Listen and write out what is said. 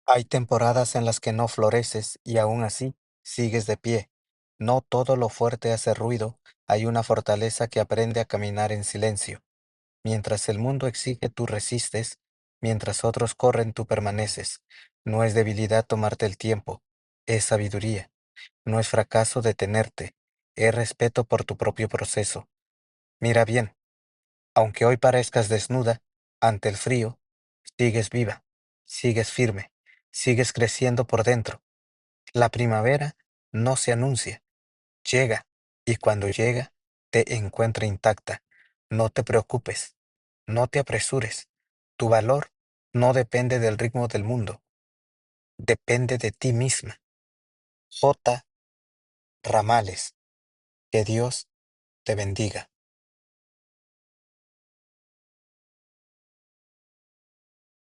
Hay temporadas en las que no floreces y aún así sigues de pie. No todo lo fuerte hace ruido, hay una fortaleza que aprende a caminar en silencio. Mientras el mundo exige, tú resistes, mientras otros corren, tú permaneces. No es debilidad tomarte el tiempo, es sabiduría. No es fracaso detenerte, es respeto por tu propio proceso. Mira bien, aunque hoy parezcas desnuda, ante el frío, sigues viva, sigues firme, sigues creciendo por dentro. La primavera no se anuncia, llega, y cuando llega, te encuentra intacta. No te preocupes, no te apresures. Tu valor no depende del ritmo del mundo, depende de ti misma. J. Ramales, que Dios te bendiga.